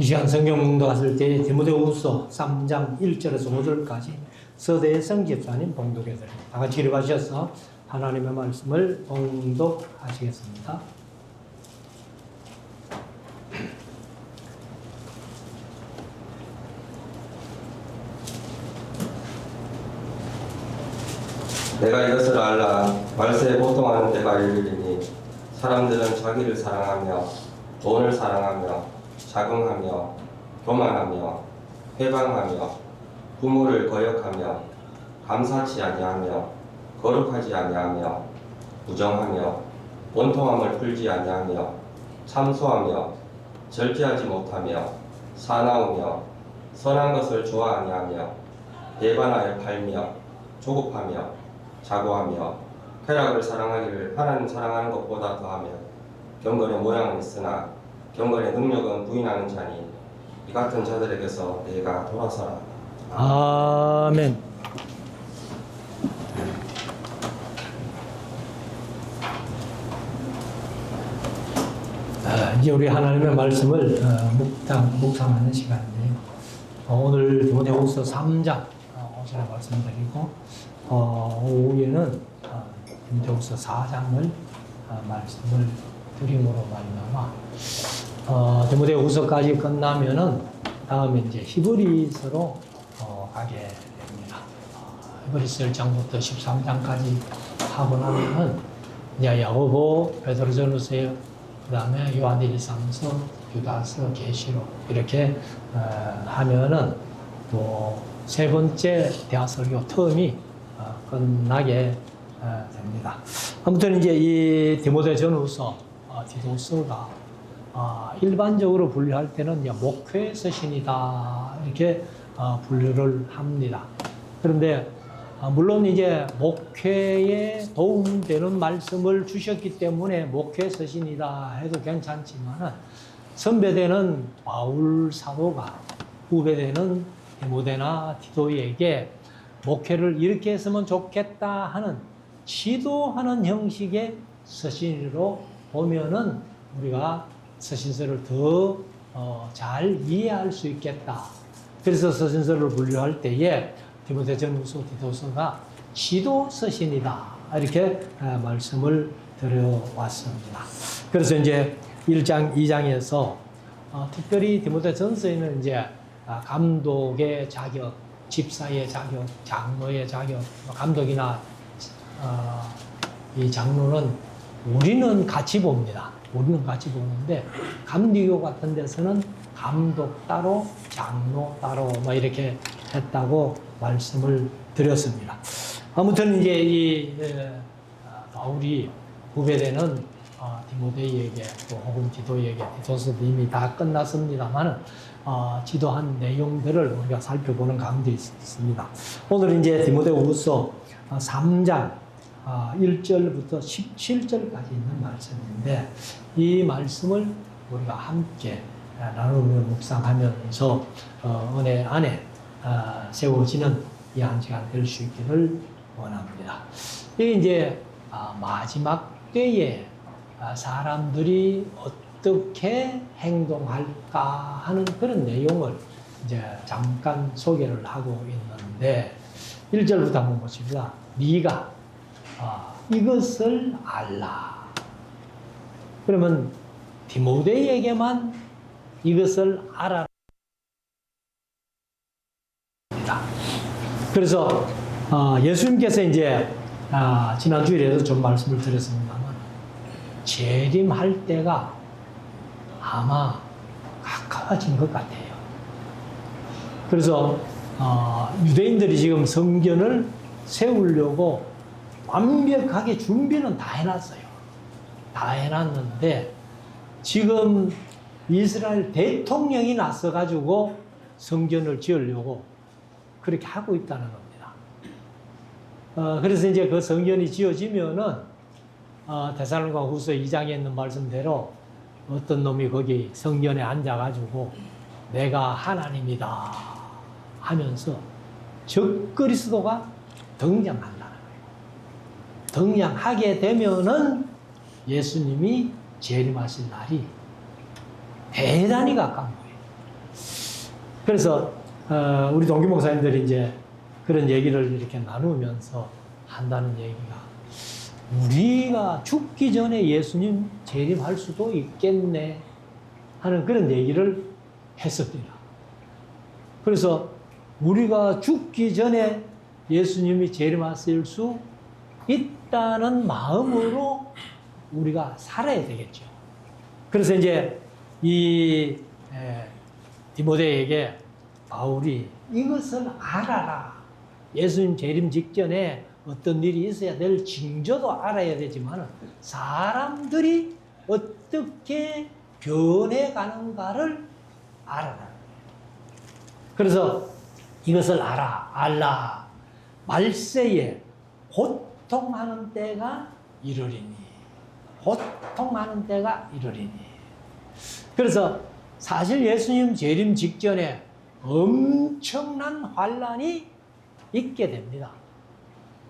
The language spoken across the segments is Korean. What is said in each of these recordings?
이 시간 성경 공독하실 때 디모데후서 3장 1절에서 5절까지 서대성 집사님 봉독해드립니다. 다 같이 일어나셔서 하나님의 말씀을 봉독하시겠습니다. 내가 이것을 알라. 말세에 고통하는 때가 이르리니 사람들은 자기를 사랑하며 돈을 사랑하며 자긍하며 교만하며 회방하며 부모를 거역하며 감사치 아니하며 거룩하지 아니하며 부정하며 원통함을 풀지 아니하며 참소하며 절제하지 못하며 사나우며 선한 것을 좋아 아니하며 배반하여 팔며 조급하며 자고하며 쾌락을 사랑하기를 하나님 사랑하는 것보다 더하며 경건의 모양은 있으나 경건의 능력은 부인하는 자니 이 같은 자들에게서 내가 돌아서라. 아멘. 이제 우리 하나님의 말씀을 묵상하는 시간인데요. 오늘 디모데후서 3장 5절에 말씀드리고 오후에는 디모데후서 4장을 말씀을 드림으로 말미암아 디모데후서까지 끝나면은 다음에 이제 히브리서로 가게 됩니다. 히브리서 1장부터 13장까지 하고 나면은 이제 야고보, 베드로전서, 그 다음에 요한일서서, 유다서, 계시록 이렇게 하면은 또 세 번째 대화설교 텀이 끝나게 됩니다. 아무튼 이제 이 디모데전후서, 디도서가 일반적으로 분류할 때는 이제 목회 서신이다 이렇게 분류를 합니다. 그런데 물론 이제 목회에 도움되는 말씀을 주셨기 때문에 목회 서신이다 해도 괜찮지만은 선배되는 바울 사도가 후배되는 디모데나 디도에게 목회를 이렇게 했으면 좋겠다 하는 지도하는 형식의 서신으로 보면은 우리가 서신서를 더 잘 이해할 수 있겠다. 그래서 서신서를 분류할 때에 디모데전후서, 디도서가 지도 서신이다 이렇게 말씀을 드려왔습니다. 그래서 이제 1장, 2장에서 특별히 디모데전서에는 이제 감독의 자격, 집사의 자격, 장로의 자격, 감독이나 이 장로는 우리는 같이 봅니다. 우리는 같이 보는데 감리교 같은 데서는 감독 따로, 장로 따로 뭐 이렇게 했다고 말씀을 드렸습니다. 아무튼 이제 이 바울이 후배되는 디모데에게 또 혹은 디도에게, 디도서도 이미 다 끝났습니다만은 지도한 내용들을 우리가 살펴보는 가운데 있습니다. 오늘 이제 디모데후서 3장 1절부터 17절까지 있는 말씀인데 이 말씀을 우리가 함께 나누며 묵상하면서 은혜 안에 세워지는 이 한 시간 될 수 있기를 원합니다. 이게 이제 마지막 때에 사람들이 어떻게 행동할까 하는 그런 내용을 이제 잠깐 소개를 하고 있는데 1절부터 한번 보십니다. 네가 이것을 알라. 그러면 디모데에게만 이것을 알아라. 그래서 예수님께서 이제 지난 주일에도 좀 말씀을 드렸습니다만 재림할 때가 아마 가까워진 것 같아요. 그래서 유대인들이 지금 성전을 세우려고 완벽하게 준비는 다 해놨어요. 다 해놨는데 지금 이스라엘 대통령이 나서가지고 성전을 지으려고 그렇게 하고 있다는 겁니다. 그래서 이제 그 성전이 지어지면은 데살로니가 후서 2장에 있는 말씀대로 어떤 놈이 거기 성전에 앉아가지고 내가 하나님이다 하면서 적그리스도가 등장한다는 거예요. 등장하게 되면은 예수님이 재림하실 날이 대단히 가까운 거예요. 그래서 우리 동기 목사님들이 이제 그런 얘기를 이렇게 나누면서 한다는 얘기가 우리가 죽기 전에 예수님 재림할 수도 있겠네 하는 그런 얘기를 했습니다. 그래서 우리가 죽기 전에 예수님이 재림하실 수 있다는 마음으로 우리가 살아야 되겠죠. 그래서 이제 이 디모데에게 바울이 이것을 알아라. 예수님 재림 직전에 어떤 일이 있어야 될 징조도 알아야 되지만 사람들이 어떻게 변해가는가를 알아라. 그래서 이것을 알라. 말세에 고통하는 때가 이르리니. 고통하는 때가 이르리니. 그래서 사실 예수님 재림 직전에 엄청난 환란이 있게 됩니다.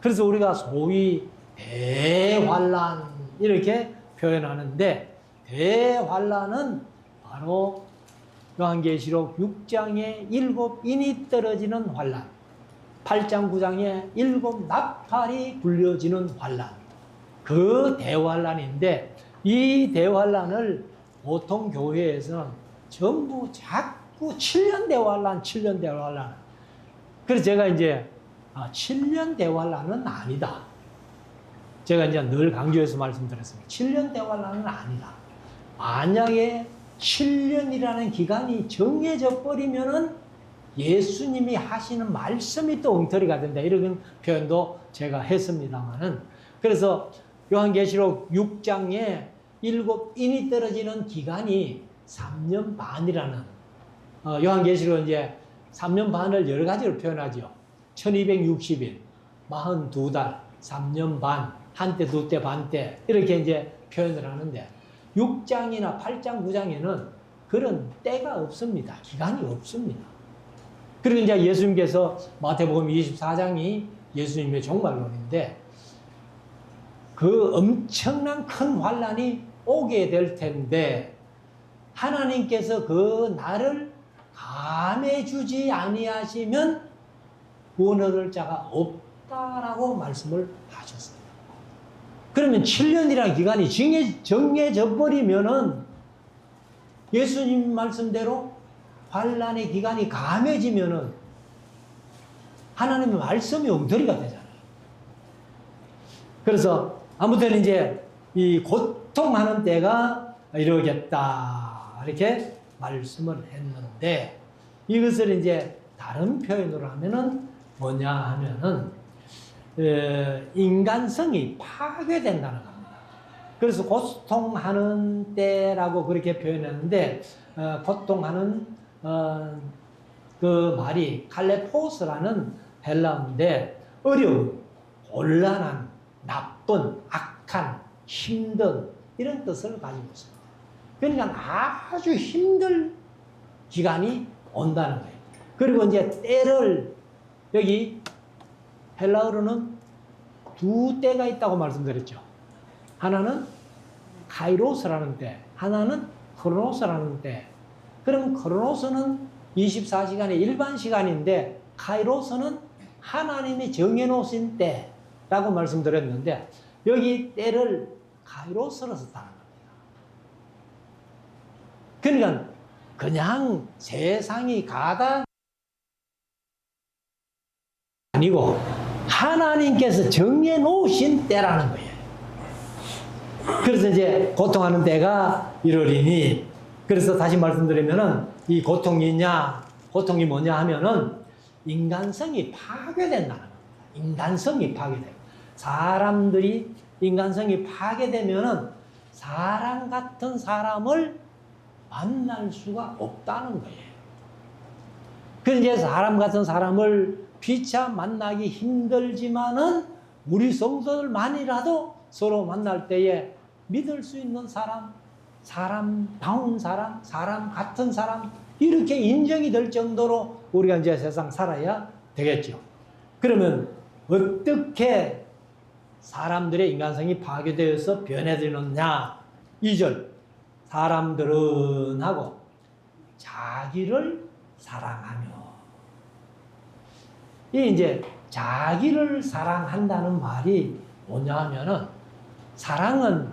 그래서 우리가 소위 대환란 이렇게 표현하는데 대환란은 바로 요한계시록 6장에 7인이 떨어지는 환란, 8장 9장에 7 나팔이 불려지는 환란, 그 대환란인데 이 대환란을 보통 교회에서는 전부 자꾸 7년 대환란, 7년 대환란. 그래서 제가 이제 7년 대환란은 아니다. 제가 이제 늘 강조해서 말씀드렸습니다. 7년 대환란은 아니다. 만약에 7년이라는 기간이 정해져 버리면은 예수님이 하시는 말씀이 또 엉터리가 된다. 이런 표현도 제가 했습니다만은. 그래서 요한계시록 6장에 7인이 떨어지는 기간이 3년 반이라는, 요한계시록은 이제 3년 반을 여러 가지로 표현하죠. 1260일, 42달, 3년 반, 한때, 두때, 반때, 이렇게 이제 표현을 하는데, 6장이나 8장, 9장에는 그런 때가 없습니다. 기간이 없습니다. 그리고 이제 예수님께서 마태복음 24장이 예수님의 종말론인데, 그 엄청난 큰 환란이 오게 될 텐데, 하나님께서 그 날을 감해주지 아니하시면 구원 얻을 자가 없다라고 말씀을 하셨습니다. 그러면 7년이라는 기간이 정해져 버리면은 예수님 말씀대로 환란의 기간이 감해지면은 하나님의 말씀이 엉터리가 되잖아요. 그래서 아무튼 이제 이 고통하는 때가 이러겠다 이렇게 말씀을 했는데 이것을 이제 다른 표현으로 하면은 뭐냐 하면은 인간성이 파괴된다는 겁니다. 그래서 고통하는 때라고 그렇게 표현했는데 고통하는 그 말이 칼레포스라는 헬라어인데 어려운, 곤란한, 나쁜, 악한, 힘든 이런 뜻을 가지고 있습니다. 그러니까 아주 힘들 기간이 온다는 거예요. 그리고 이제 때를 여기 헬라어로는 두 때가 있다고 말씀드렸죠. 하나는 카이로스라는 때, 하나는 크로노스라는 때. 그럼 크로노스는 24시간의 일반 시간인데 카이로스는 하나님이 정해놓으신 때라고 말씀드렸는데 여기 때를 카이로스로 썼다는 겁니다. 그러니까 그냥 세상이 가다 아니고 하나님께서 정해놓으신 때라는 거예요. 그래서 이제 고통하는 때가 이러리니 그래서 다시 말씀드리면은 이 고통이 뭐냐 하면은 인간성이 파괴된다는 겁니다. 인간성이 파괴돼요. 사람들이 인간성이 파괴되면은 사람 같은 사람을 만날 수가 없다는 거예요. 그래서 이제 사람 같은 사람을 피차 만나기 힘들지만은 우리 성도들만이라도 서로 만날 때에 믿을 수 있는 사람, 사람다운 사람, 사람 같은 사람 이렇게 인정이 될 정도로 우리가 이제 세상 살아야 되겠죠. 그러면 어떻게 사람들의 인간성이 파괴되어서 변해지느냐? 2절 사람들은 하고 자기를 사랑하며. 이 이제 자기를 사랑한다는 말이 뭐냐 하면은 사랑은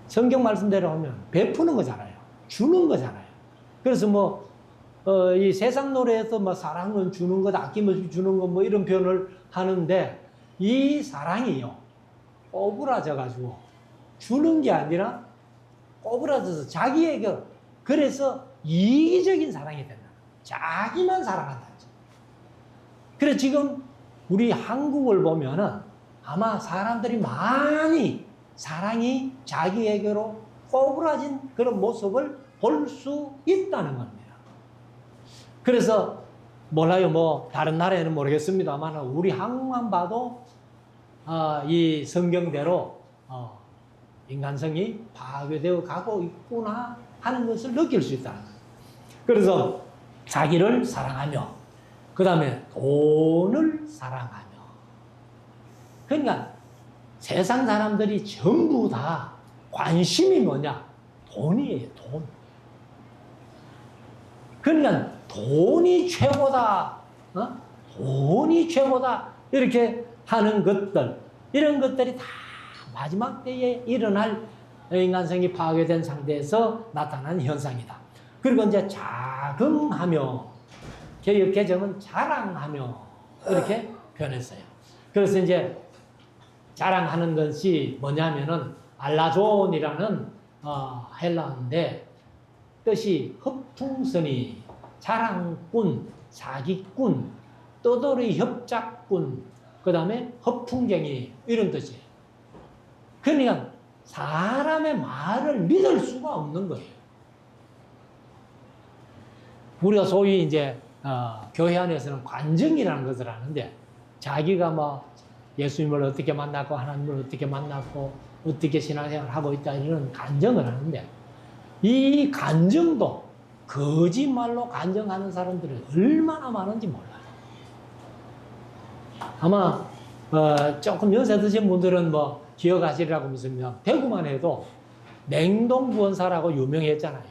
성경 말씀대로 하면 베푸는 거잖아요. 주는 거잖아요. 그래서 이 세상 노래에서 사랑은 주는 것, 아낌없이 주는 것 이런 표현을 하는데 이 사랑이요. 꼬부라져가지고 주는 게 아니라 꼬부라져서 자기에게 그래서 이기적인 사랑이 된다. 자기만 사랑한다. 그래서 지금 우리 한국을 보면은 아마 사람들이 많이 사랑이 자기에게로 꼬부라진 그런 모습을 볼 수 있다는 겁니다. 그래서 몰라요. 다른 나라에는 모르겠습니다만 우리 한국만 봐도 이 성경대로 인간성이 파괴되어 가고 있구나 하는 것을 느낄 수 있다는 거예요. 그래서 자기를 사랑하며 그 다음에 돈을 사랑하며 그러니까 세상 사람들이 전부 다 관심이 뭐냐? 돈이에요. 돈. 그러니까 돈이 최고다. 돈이 최고다. 이렇게 하는 것들 이런 것들이 다 마지막 때에 일어날 인간성이 파괴된 상태에서 나타난 현상이다. 그리고 이제 자긍하며 개역 개정은 자랑하며 이렇게 표현했어요. 그래서 이제 자랑하는 것이 뭐냐면은 알라존이라는 헬라어인데 뜻이 허풍선이 자랑꾼, 사기꾼, 떠돌이 협작꾼, 그 다음에 허풍쟁이 이런 뜻이에요. 그러니까 사람의 말을 믿을 수가 없는 거예요. 우리가 소위 이제 교회 안에서는 관정이라는 것을 하는데 자기가 예수님을 어떻게 만났고 하나님을 어떻게 만났고 어떻게 신앙생활을 하고 있다 이런 간증을 하는데 이 간증도 거짓말로 간증하는 사람들이 얼마나 많은지 몰라요. 아마 조금 연세 드신 분들은 기억하시리라고 믿습니다. 대구만 해도 냉동구원사라고 유명했잖아요.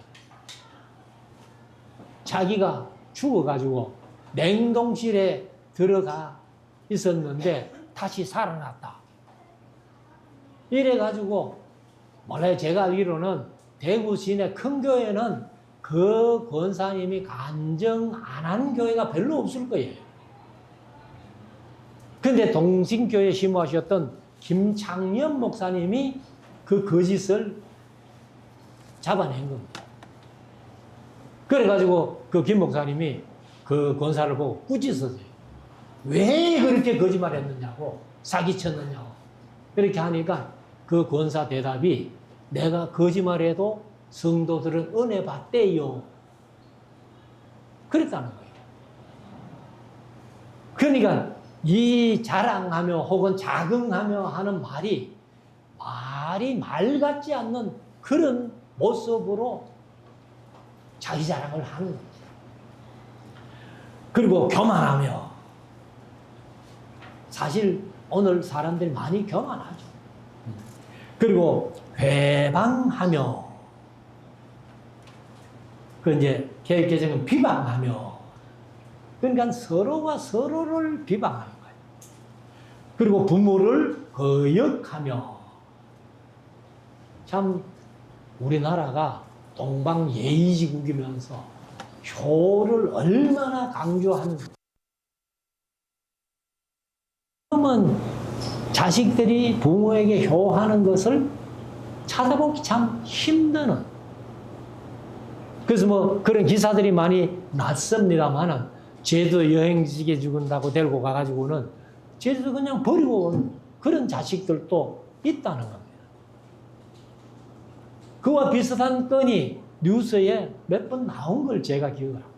자기가 죽어가지고 냉동실에 들어가 있었는데 다시 살아났다. 이래가지고 몰라요. 제가 알기로는 대구 시내 큰 교회는 그 권사님이 간증 안 한 교회가 별로 없을 거예요. 근데 동신교회 심호하셨던 김창년 목사님이 그 거짓을 잡아낸 겁니다. 그래가지고 그 김 목사님이 그 권사를 보고 꾸짖었어요. 왜 그렇게 거짓말 했느냐고, 사기쳤느냐고. 그렇게 하니까 그 권사 대답이 내가 거짓말해도 성도들은 은혜 받대요. 그랬다는 거예요. 그러니까 이 자랑하며 혹은 자긍하며 하는 말이 말 같지 않는 그런 모습으로 자기 자랑을 하는 겁니다. 그리고 교만하며 사실 오늘 사람들이 많이 교만하죠. 그리고 회방하며 그 이제 개혁개정은 비방하며 그러니까 서로가 서로를 비방하는 거예요. 그리고 부모를 거역하며 참 우리나라가 동방예의지국이면서 효를 얼마나 강조하는 그러면 자식들이 부모에게 효하는 것을 찾아보기 참 힘드는 그래서 그런 기사들이 많이 났습니다만은 제주도 여행지게 죽은다고 데리고 가가지고는 제주도 그냥 버리고 온 그런 자식들도 있다는 겁니다. 그와 비슷한 건이 뉴스에 몇 번 나온 걸 제가 기억을 합니다.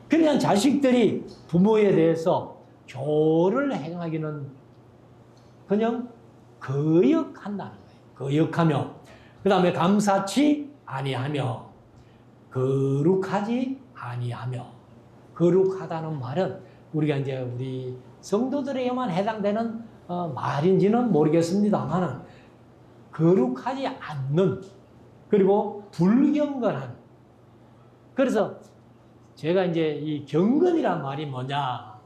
그냥 자식들이 부모에 대해서 교를 행하기는 그냥 거역한다는 거예요. 거역하며 그 다음에 감사치 아니하며 거룩하지 아니하며 거룩하다는 말은 우리가 이제 우리 성도들에게만 해당되는 말인지는 모르겠습니다만 거룩하지 않는 그리고 불경건한 그래서 제가 이제 이 경건이란 말이 뭐냐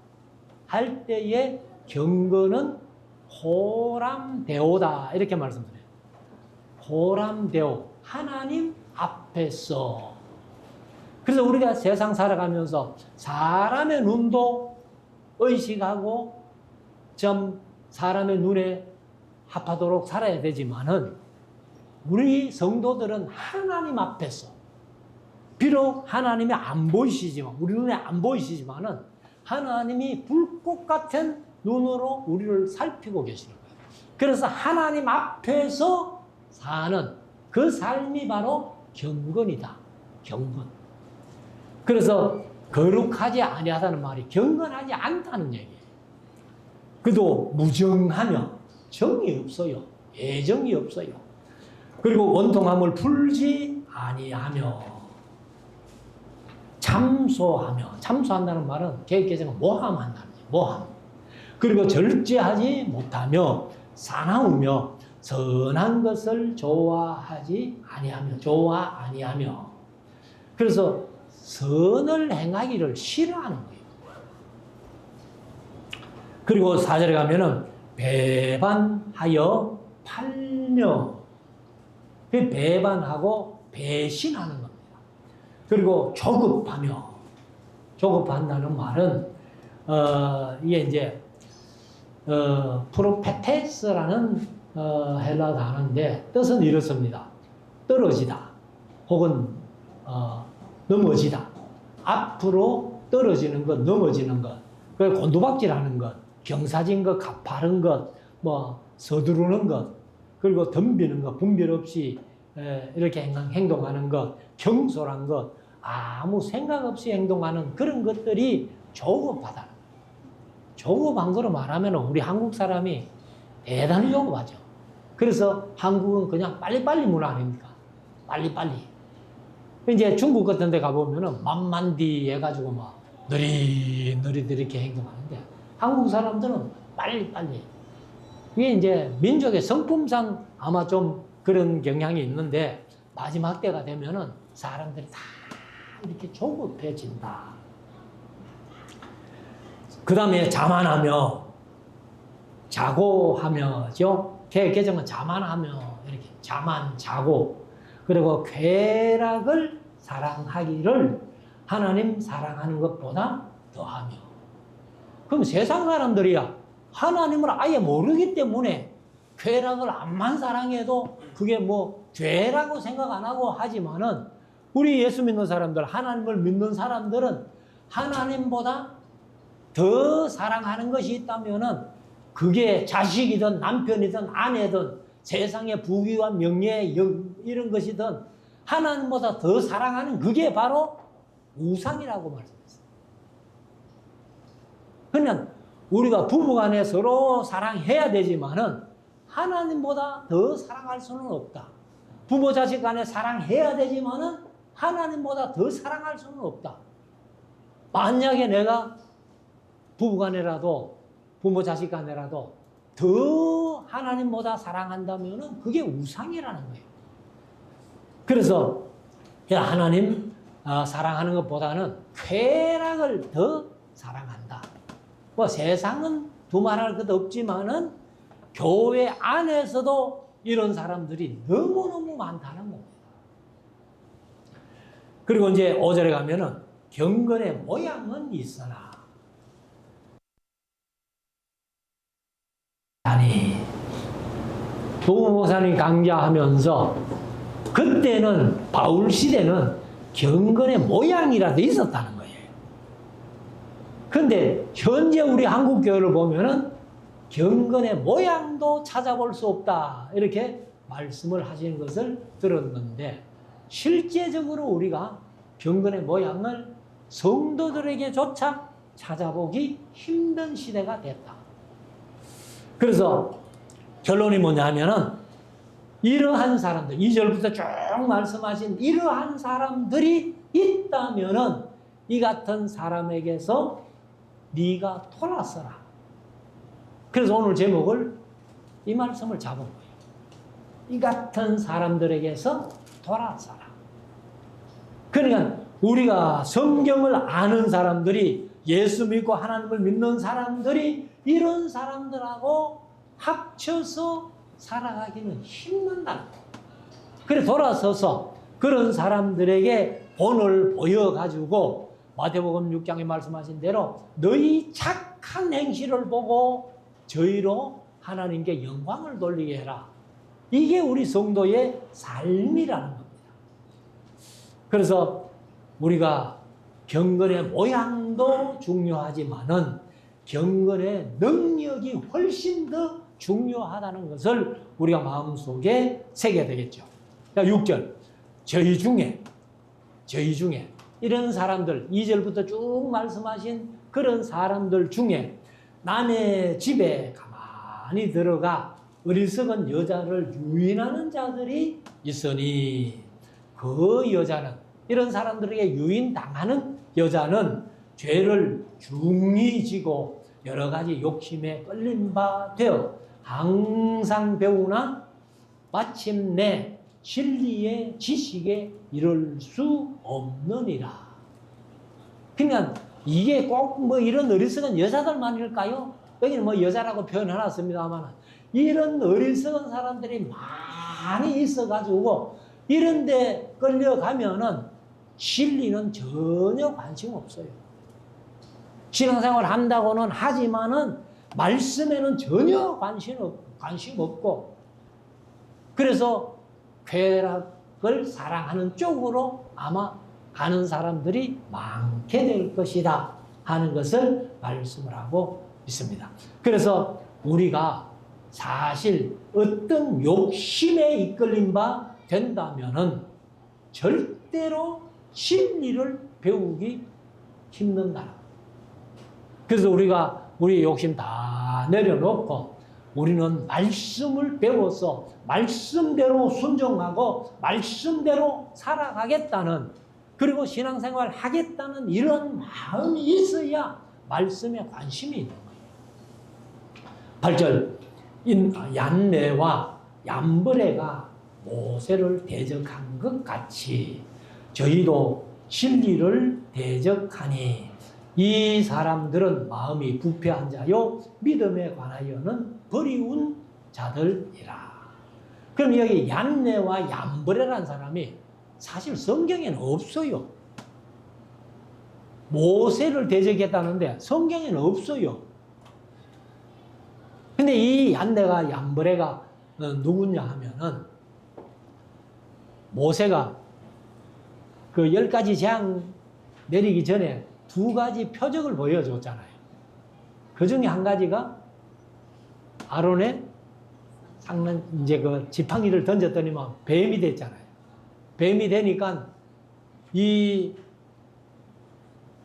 할 때에 경건은 호람대오다 이렇게 말씀드려요. 호람대오, 하나님 앞에서. 그래서 우리가 세상 살아가면서 사람의 눈도 의식하고 좀 사람의 눈에 합하도록 살아야 되지만은 우리 성도들은 하나님 앞에서 비록 하나님이 안 보이시지만 우리 눈에 안 보이시지만은 하나님이 불꽃 같은 눈으로 우리를 살피고 계시는 거예요. 그래서 하나님 앞에서 사는 그 삶이 바로 경건이다. 경건. 그래서 거룩하지 아니하다는 말이 경건하지 않다는 얘기예요. 그도 무정하며 정이 없어요. 애정이 없어요. 그리고 원통함을 풀지 아니하며 참소한다는 말은 개혁개정은 모함한다는 거예요. 모함. 그리고 절제하지 못하며 사나우며 선한 것을 좋아하지 아니하며 그래서 선을 행하기를 싫어하는 거예요. 그리고 4절에 가면은 배반하여 팔며 배반하고 배신하는 겁니다. 그리고 조급한다는 말은 이게 이제 프로페테스라는 헬라 단어인데 뜻은 이렇습니다. 떨어지다 혹은 넘어지다. 앞으로 떨어지는 것, 넘어지는 것, 그리고 곤두박질하는 것, 경사진 것, 가파른 것, 뭐 서두르는 것, 그리고 덤비는 것, 분별 없이 이렇게 행동하는 것, 경솔한 것, 아무 생각 없이 행동하는 그런 것들이 조급하다. 조급한 거로 말하면 우리 한국 사람이 대단히 조급하죠. 그래서 한국은 그냥 빨리빨리 문화 아닙니까? 빨리빨리. 이제 중국 같은 데 가보면은 만만디 해가지고 막 느릿느릿 이렇게 행동하는데 한국 사람들은 빨리빨리. 이게 이제 민족의 성품상 아마 좀 그런 경향이 있는데 마지막 때가 되면은 사람들이 다 이렇게 조급해진다. 그 다음에 자만하며, 자고하며죠. 개정은 자만하며, 이렇게 자고, 그리고 쾌락을 사랑하기를 하나님 사랑하는 것보다 더하며. 그럼 세상 사람들이야 하나님을 아예 모르기 때문에 쾌락을 암만 사랑해도 그게 뭐 죄라고 생각 안 하고 하지만은 우리 예수 믿는 사람들, 하나님을 믿는 사람들은 하나님보다 더 사랑하는 것이 있다면은 그게 자식이든 남편이든 아내든 세상의 부귀와 명예 이런 것이든 하나님보다 더 사랑하는 그게 바로 우상이라고 말씀했어요. 그냥 우리가 부부간에 서로 사랑해야 되지만은 하나님보다 더 사랑할 수는 없다. 부모 자식 간에 사랑해야 되지만은 하나님보다 더 사랑할 수는 없다. 만약에 내가 부부간에라도 부모 자식 간에라도 더 하나님보다 사랑한다면은 그게 우상이라는 거예요. 그래서 하나님 사랑하는 것보다는 쾌락을 더 사랑한다. 뭐 세상은 두말할 것 없지만은 교회 안에서도 이런 사람들이 너무너무 많다는 겁니다. 그리고 이제 5절에 가면은 경건의 모양은 있으나 아니 도구 목사님 강좌하면서 그때는 바울 시대는 경건의 모양이라도 있었다는 거예요. 그런데 현재 우리 한국 교회를 보면은 경건의 모양도 찾아볼 수 없다 이렇게 말씀을 하시는 것을 들었는데 실제적으로 우리가 경건의 모양을 성도들에게조차 찾아보기 힘든 시대가 됐다. 그래서 결론이 뭐냐 하면은 이러한 사람들, 2절부터 쭉 말씀하신 이러한 사람들이 있다면은 이 같은 사람에게서 네가 돌아서라. 그래서 오늘 제목을 이 말씀을 잡은 거예요. 이 같은 사람들에게서 돌아서라. 그러니까 우리가 성경을 아는 사람들이, 예수 믿고 하나님을 믿는 사람들이 이런 사람들하고 합쳐서 살아가기는 힘든다. 그래 돌아서서 그런 사람들에게 본을 보여가지고 마태복음 6장에 말씀하신 대로 너희 착한 행실을 보고 저희로 하나님께 영광을 돌리게 해라. 이게 우리 성도의 삶이라는 겁니다. 그래서 우리가 경건의 모양도 중요하지만은 경건의 능력이 훨씬 더 중요하다는 것을 우리가 마음속에 새겨야 되겠죠. 6절 저희 중에 이런 사람들 2절부터 쭉 말씀하신 그런 사람들 중에 남의 집에 가만히 들어가 어리석은 여자를 유인하는 자들이 있으니 그 여자는, 이런 사람들에게 유인당하는 여자는 죄를 중히 지고 여러 가지 욕심에 끌린 바 되어 항상 배우나 마침내 진리의 지식에 이를 수 없느니라. 그러니까 이게 꼭 뭐 이런 어리석은 여자들만일까요? 여기는 뭐 여자라고 표현해놨습니다만 이런 어리석은 사람들이 많이 있어가지고 이런 데 끌려가면은 진리는 전혀 관심 없어요. 신앙생활 한다고는 하지만은 말씀에는 전혀 관심 없고, 그래서 쾌락을 사랑하는 쪽으로 아마 가는 사람들이 많게 될 것이다 하는 것을 말씀을 하고 있습니다. 그래서 우리가 사실 어떤 욕심에 이끌린 바 된다면은 절대로 진리를 배우기 힘든다. 그래서 우리가 우리의 욕심 다 내려놓고 우리는 말씀을 배워서 말씀대로 순종하고 말씀대로 살아가겠다는, 그리고 신앙생활 하겠다는 이런 마음이 있어야 말씀에 관심이 있는 거예요. 8절 얀네와 얌브레가 모세를 대적한 것 같이 저희도 진리를 대적하니 이 사람들은 마음이 부패한 자요 믿음에 관하여는 버리운 자들이라. 그럼 여기 얀네와 얌브레라는 사람이 사실 성경에는 없어요. 모세를 대적했다는데 성경에는 없어요. 근데 이 얀네가 얌브레가 누구냐 하면은 모세가 그 10가지 재앙 내리기 전에 2가지 표적을 보여줬잖아요. 그 중에 한 가지가 아론의 이제 그 지팡이를 던졌더니만 뱀이 됐잖아요. 뱀이 되니까 이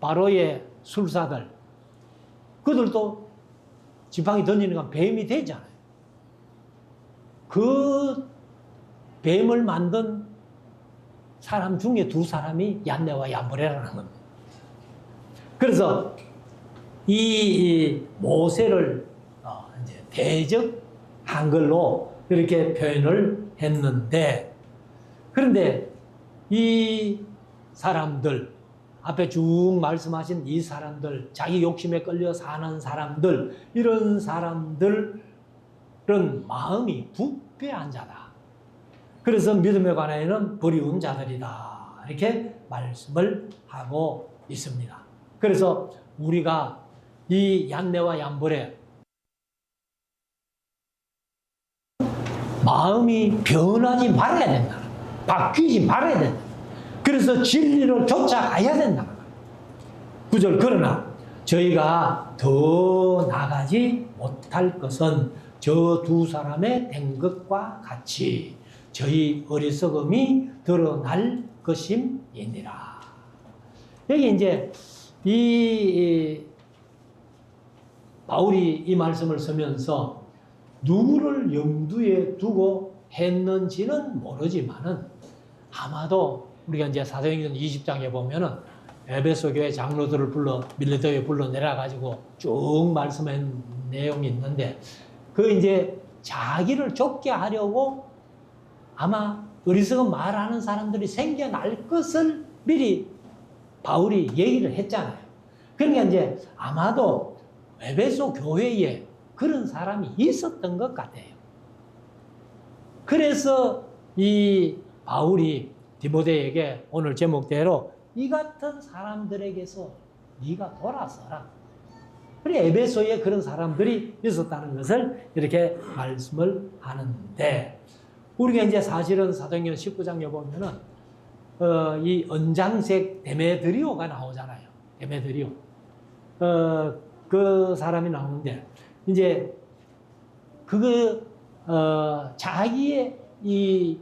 바로의 술사들, 그들도 지팡이 던지니까 뱀이 되잖아요. 그 뱀을 만든 사람 중에 2사람이 얀네와 얌브레라는 겁니다. 그래서 이 모세를 이제 대적한 걸로 이렇게 표현을 했는데, 그런데 이 사람들, 앞에 쭉 말씀하신 이 사람들, 자기 욕심에 끌려 사는 사람들, 이런 사람들은 마음이 부패한 자다. 그래서 믿음에 관하여는 버리운 자들이다. 이렇게 말씀을 하고 있습니다. 그래서 우리가 이 얀네와 얌브레 마음이 변하지 말아야 된다. 바뀌지 말아야 된다. 그래서 진리를 쫓아가야 된다. 9절 그러나 저희가 더 나가지 못할 것은 저 2사람의 된 것과 같이 저희 어리석음이 드러날 것임이니라. 여기 이제 이 바울이 이 말씀을 쓰면서 누구를 염두에 두고 했는지는 모르지만은 아마도 우리가 이제 사도행전 20장에 보면은 에베소 교회 장로들을 밀레도에 불러 내려가지고 쭉 말씀한 내용이 있는데, 그 이제 자기를 좁게 하려고 아마 어리석은 말하는 사람들이 생겨날 것을 미리 바울이 얘기를 했잖아요. 그러니까 이제 아마도 에베소 교회에 그런 사람이 있었던 것 같아요. 그래서 이 바울이 디모데에게 오늘 제목대로 이 같은 사람들에게서 네가 돌아서라. 그래 에베소에 그런 사람들이 있었다는 것을 이렇게 말씀을 하는데, 우리가 이제 사실은 사도행전 19장에 보면은 이 은장색 데메드리오가 나오잖아요. 데메드리오. 그 사람이 나오는데 이제 자기의 이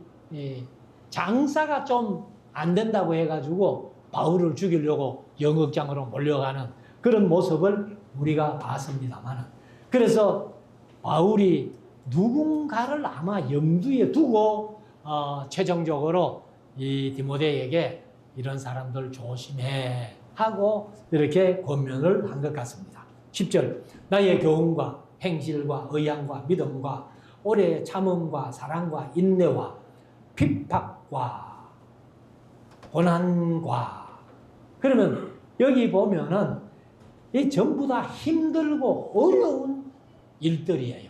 장사가 좀 안 된다고 해가지고 바울을 죽이려고 영역장으로 몰려가는 그런 모습을 우리가 봤습니다만, 그래서 바울이 누군가를 아마 염두에 두고 최종적으로 이 디모데에게 이런 사람들 조심해 하고 이렇게 권면을 한 것 같습니다. 10절 나의 교훈과 행실과 의향과 믿음과 오래 참음과 사랑과 인내와 핍박과 고난과, 그러면 여기 보면은 이 전부 다 힘들고 어려운 일들이에요.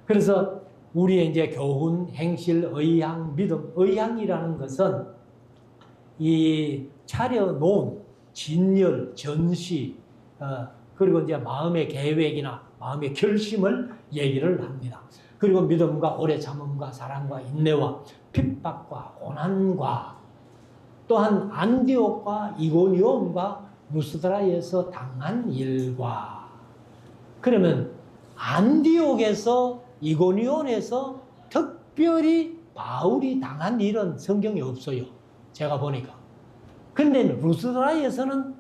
그래서 우리의 이제 교훈, 행실, 의향, 믿음, 의향이라는 것은 이 차려놓은 진열, 전시, 그리고 이제 마음의 계획이나 마음의 결심을 얘기를 합니다. 그리고 믿음과 오래 참음과 사랑과 인내와 핍박과 고난과, 또한 안디옥과 이고니온과 루스드라에서 당한 일과, 그러면 안디옥에서 이고니온에서 특별히 바울이 당한 일은 성경에 없어요. 제가 보니까. 근데 루스드라에서는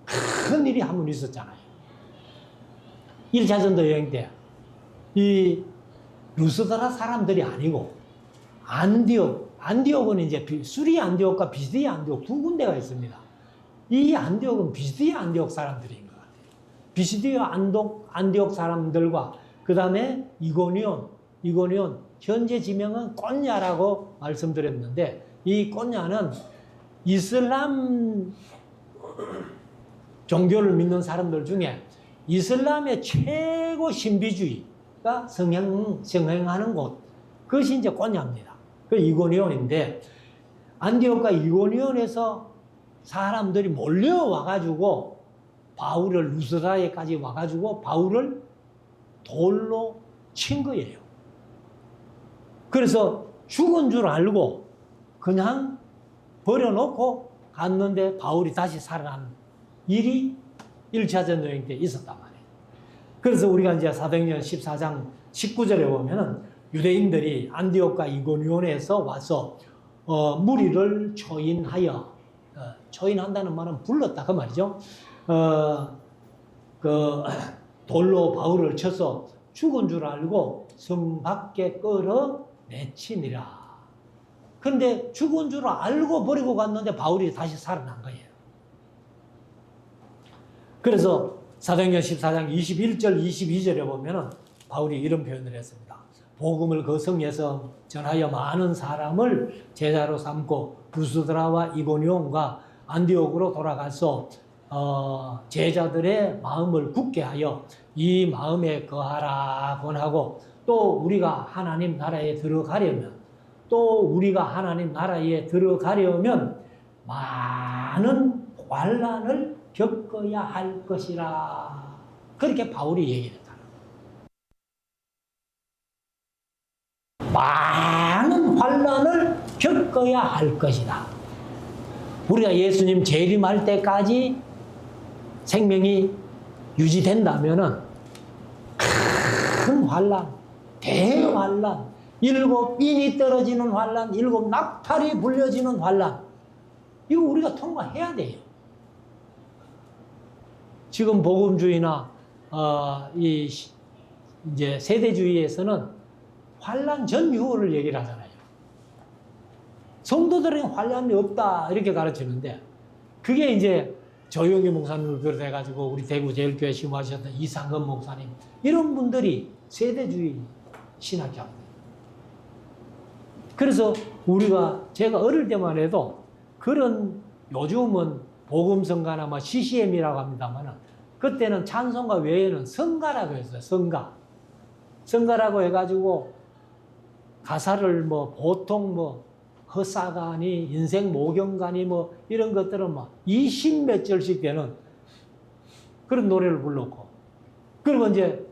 큰 일이 한 번 있었잖아요. 1차 전도 여행 때 이 루스드라 사람들이 아니고 안디옥은 이제 수리 안디옥과 비스디 안디옥 두 군데가 있습니다. 이 안디옥은 비스디 안디옥 사람들인 것 같아요. 비스디 안디옥 사람들과 그 다음에 이고니온 현재 지명은 꼰야라고 말씀드렸는데, 이 꼰야는 이슬람 종교를 믿는 사람들 중에 이슬람의 최고 신비주의가 성행하는 곳, 그것이 이제 꼰야입니다. 그 이고니온인데, 안디옥과 이고니온에서 사람들이 몰려와가지고 바울을 루스드라에까지 와가지고 바울을 돌로 친 거예요. 그래서 죽은 줄 알고 그냥 버려놓고 갔는데 바울이 다시 살아난 일이 1차 전도여행 때 있었단 말이에요. 그래서 우리가 이제 사도행전 14장 19절에 보면은 유대인들이 안디옥과 이고니온에서 와서 무리를 초인하여, 초인한다는 말은 불렀다 그 말이죠. 돌로 바울을 쳐서 죽은 줄 알고 성 밖에 끌어내치니라. 근데 죽은 줄 알고 버리고 갔는데 바울이 다시 살아난 거예요. 그래서 사도행전 14장 21절 22절에 보면은 바울이 이런 표현을 했습니다. 복음을 그 성에서 전하여 많은 사람을 제자로 삼고 루스드라와 이고니온과 안디옥으로 돌아가서 제자들의 마음을 굳게 하여 이 마음에 거하라 권하고, 또 우리가 하나님 나라에 들어가려면 많은 환난을 겪어야 할 것이라. 그렇게 바울이 얘기했다. 많은 환난을 겪어야 할 것이다. 우리가 예수님 재림할 때까지 생명이 유지된다면은 큰 환난, 대환난, 7 빈이 떨어지는 환난, 7 낙탈이 불려지는 환난, 이거 우리가 통과해야 돼요. 지금 복음주의나 이제 세대주의에서는 환난 전유를 얘기를 하잖아요. 성도들은 환난이 없다 이렇게 가르치는데, 그게 이제 조용기 목사님을 비롯해가지고 우리 대구 제일교회 심호하셨던 이상근 목사님, 이런 분들이 세대주의 신학자입니다. 그래서 제가 어릴 때만 해도 그런 요즘은 복음성가나 뭐 CCM이라고 합니다만은 그때는 찬송가 외에는 성가라고 했어요. 성가라고 해가지고 가사를 뭐 보통 뭐 허사가니 인생 모경가니 뭐 이런 것들은 뭐 20몇 절씩 되는 그런 노래를 불렀고, 그리고 이제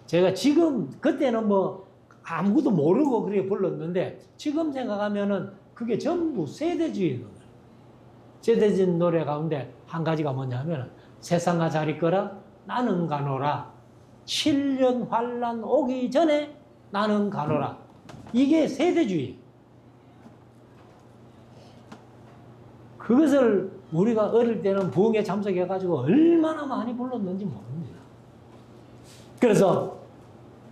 제가 지금 그때는 뭐 아무것도 모르고 그렇게 불렀는데 지금 생각하면은 그게 전부 세대주의 노래. 세대주의 노래 가운데 한 가지가 뭐냐면 세상과 잘 있거라 나는 가노라 7년 환란 오기 전에 나는 가노라. 이게 세대주의. 그것을 우리가 어릴 때는 부흥에 참석해가지고 얼마나 많이 불렀는지 모릅니다. 그래서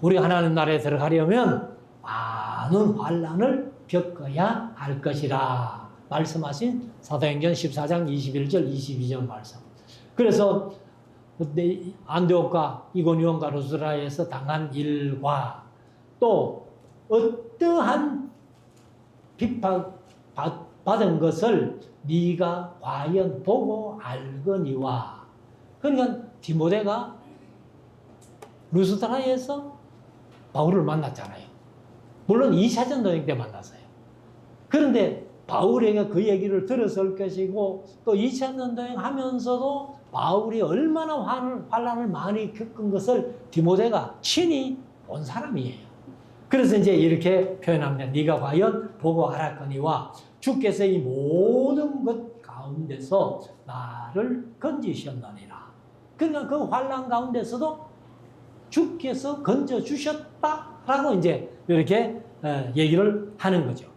우리가 하나님 나라에 들어가려면 많은 환란을 겪어야 할 것이라 말씀하신 사도행전 14장 21절 22절 말씀. 그래서 안디옥과 이고니온과 루스드라에서 당한 일과 또 어떠한 비판받은 것을 네가 과연 보고 알거니와. 그러니까 디모데가 루스드라에서 바울을 만났잖아요. 물론 2차 전도행 때 만났어요. 그런데 바울에게 그 얘기를 들었을 것이고 또 2차 전도행 하면서도 바울이 얼마나 환란을 많이 겪은 것을 디모데가 친히 본 사람이에요. 그래서 이제 이렇게 표현합니다. 네가 과연 보고 알았거니와 주께서 이 모든 것 가운데서 나를 건지셨느니라. 그러니까 그 환란 가운데서도 주께서 건져주셨다라고 이제 이렇게 얘기를 하는 거죠.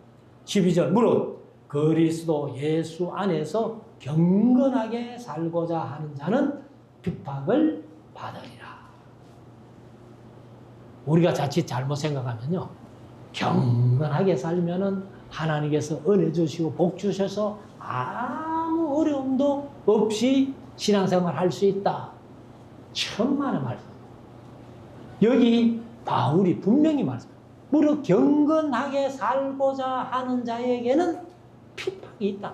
12절 무릇 그리스도 예수 안에서 경건하게 살고자 하는 자는 핍박을 받으리라. 우리가 자칫 잘못 생각하면요, 경건하게 살면은 하나님께서 은혜 주시고 복 주셔서 아무 어려움도 없이 신앙생활 할 수 있다. 천만의 말씀. 여기 바울이 분명히 말씀합니다. 무릇 경건하게 살고자 하는 자에게는 핍박이 있다.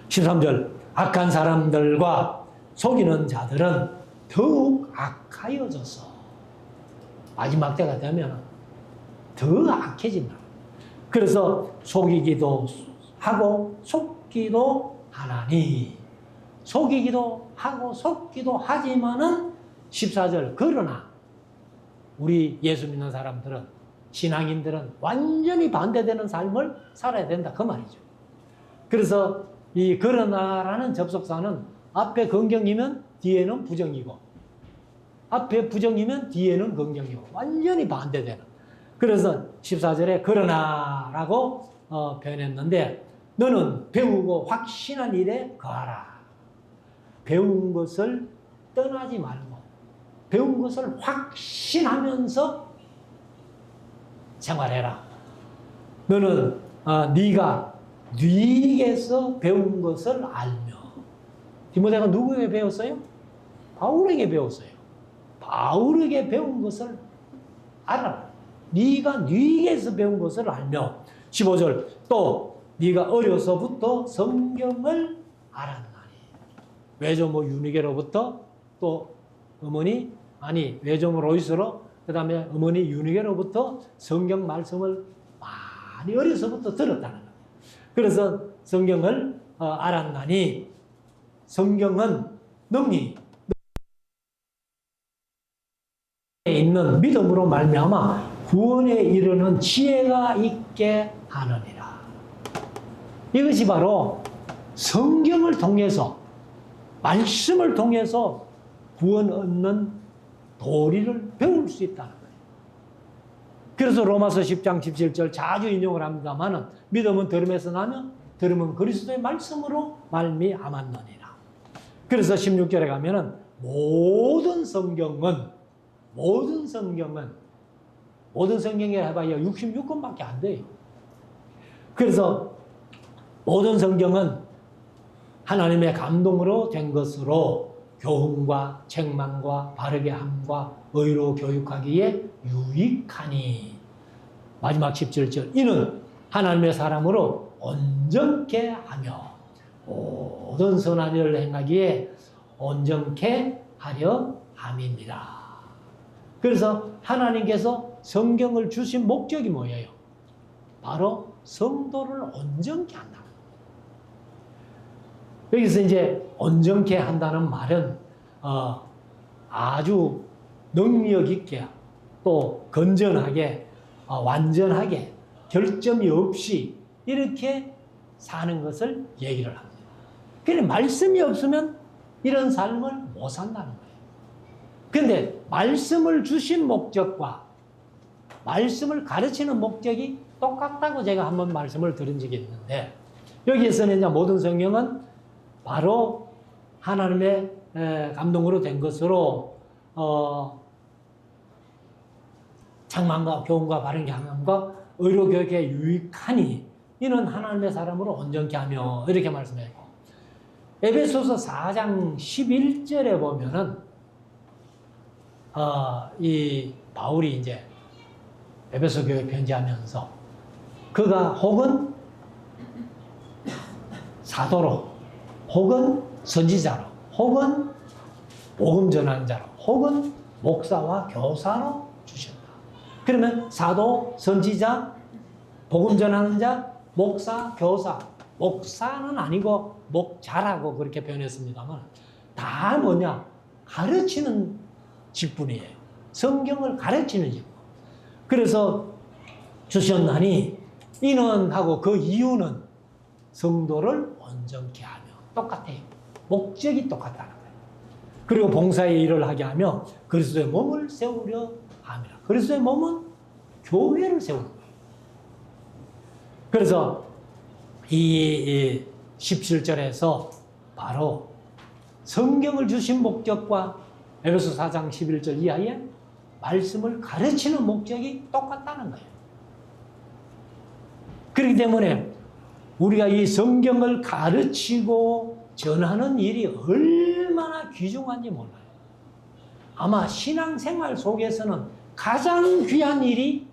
13절 악한 사람들과 속이는 자들은 더욱 악하여져서 마지막 때가 되면 더 악해진다. 그래서 속이기도 하고 속기도 하나니, 속이기도 하고 속기도 하지만은 14절 그러나 우리 예수 믿는 사람들은, 신앙인들은 완전히 반대되는 삶을 살아야 된다 그 말이죠. 그래서 이 그러나라는 접속사는 앞에 긍정이면 뒤에는 부정이고 앞에 부정이면 뒤에는 긍정이고 완전히 반대되는. 그래서 14절에 그러나라고 표현했는데 너는 배우고 확신한 일에 거하라. 배운 것을 떠나지 말고 배운 것을 확신하면서 생활해라. 너는 네가 네게서 배운 것을 알며. 디모데가 누구에게 배웠어요? 바울에게 배웠어요. 바울에게 배운 것을 알아라. 네가 네게서 배운 것을 알며. 15절 또 네가 어려서부터 성경을 알았나니. 외조모 유니게로부터 또 어머니 외조모 로이스로 그 다음에 어머니 유니게로부터 성경 말씀을 많이 어려서부터 들었다는 거예요. 그래서 성경을 알았나니 성경은 능히 있는 믿음으로 말미암아 구원에 이르는 지혜가 있게 하느니라. 이것이 바로 성경을 통해서 말씀을 통해서 구원 얻는 도리를 배울 수 있다는 거예요. 그래서 로마서 10장 17절 자주 인용을 합니다만 믿음은 들음에서 나며 들음은 그리스도의 말씀으로 말미암았느니라. 그래서 16절에 가면은 모든 성경에 해봐야 66권밖에 안 돼요. 그래서 모든 성경은 하나님의 감동으로 된 것으로 교훈과 책망과 바르게 함과 의로 교육하기에 유익하니. 마지막 17절 이는 하나님의 사람으로 온전케 하며 모든 선한 일을 행하기에 온전케 하려 함입니다. 그래서 하나님께서 성경을 주신 목적이 뭐예요? 바로 성도를 온전케 한다. 여기서 이제 온전케 한다는 말은 아주 능력 있게 또 건전하게 완전하게 결점이 없이 이렇게 사는 것을 얘기를 합니다. 그런데 말씀이 없으면 이런 삶을 못 산다는 거예요. 그런데 말씀을 주신 목적과 말씀을 가르치는 목적이 똑같다고 제가 한번 말씀을 드린 적이 있는데 여기에서는 이제 모든 성경은 바로 하나님의 감동으로 된 것으로 장만과 교훈과 바른 경험과 의로 교육에 유익하니 이는 하나님의 사람으로 온전케 하며 이렇게 말씀했고 에베소서 4장 11절에 보면은 이 바울이 이제 에베소 교회 편지하면서 그가 혹은 사도로 혹은 선지자로 혹은 복음 전하는 자로 혹은 목사와 교사로 주셨다. 그러면 사도, 선지자, 복음 전하는 자, 목사, 교사, 목사는 아니고 목자라고 그렇게 표현했습니다만 다 뭐냐? 가르치는 직분이에요. 성경을 가르치는 직분. 그래서 주셨나니 이는 하고 그 이유는 성도를 온전케 하며 똑같아요. 목적이 똑같다는 거예요. 그리고 봉사의 일을 하게 하며 그리스도의 몸을 세우려 함이라. 그리스도의 몸은 교회를 세우는 거예요. 그래서 이 17절에서 바로 성경을 주신 목적과 에베소 4장 11절 이하에 말씀을 가르치는 목적이 똑같다는 거예요. 그렇기 때문에 우리가 이 성경을 가르치고 전하는 일이 얼마나 귀중한지 몰라요. 아마 신앙생활 속에서는 가장 귀한 일이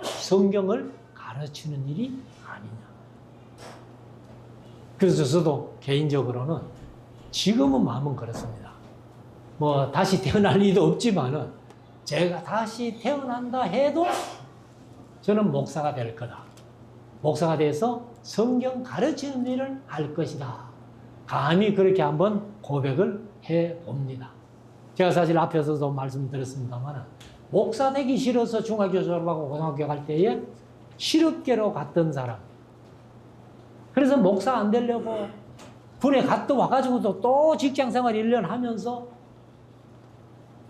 성경을 가르치는 일이 아니냐. 그래서 저도 개인적으로는 지금은 마음은 그렇습니다. 뭐 다시 태어날 일도 없지만은 제가 다시 태어난다 해도 저는 목사가 될 거다. 목사가 돼서 성경 가르치는 일을 할 것이다. 감히 그렇게 한번 고백을 해봅니다. 제가 사실 앞에서도 말씀드렸습니다만 목사 되기 싫어서 중학교 졸업하고 고등학교 갈 때에 실업계로 갔던 사람. 그래서 목사 안 되려고 군에 갔다 와가지고도 또 직장생활 1년 하면서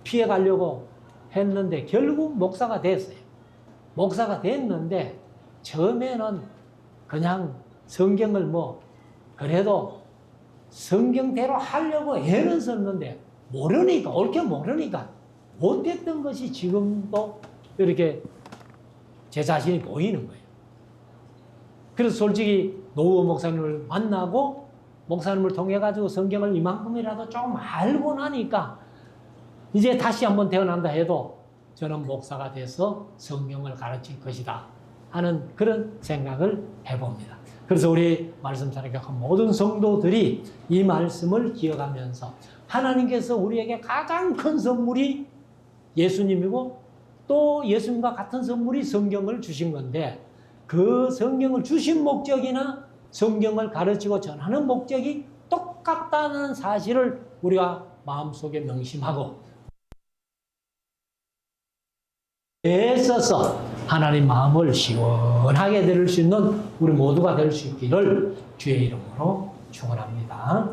피해가려고 했는데 결국 목사가 됐어요. 목사가 됐는데 처음에는 그냥 성경을 뭐 그래도 성경대로 하려고 애는 썼는데 모르니까 옳게 모르니까 못했던 것이 지금도 이렇게 제 자신이 보이는 거예요. 그래서 솔직히 노후 목사님을 만나고 목사님을 통해 가지고 성경을 이만큼이라도 조금 알고 나니까 이제 다시 한번 태어난다 해도 저는 목사가 돼서 성경을 가르칠 것이다 하는 그런 생각을 해봅니다. 그래서 우리 말씀 사역한 모든 성도들이 이 말씀을 기억하면서 하나님께서 우리에게 가장 큰 선물이 예수님이고 또 예수님과 같은 선물이 성경을 주신 건데 그 성경을 주신 목적이나 성경을 가르치고 전하는 목적이 똑같다는 사실을 우리가 마음속에 명심하고 애써서 하나님 마음을 시원하게 들을 수 있는 우리 모두가 될 수 있기를 주의 이름으로 축원합니다.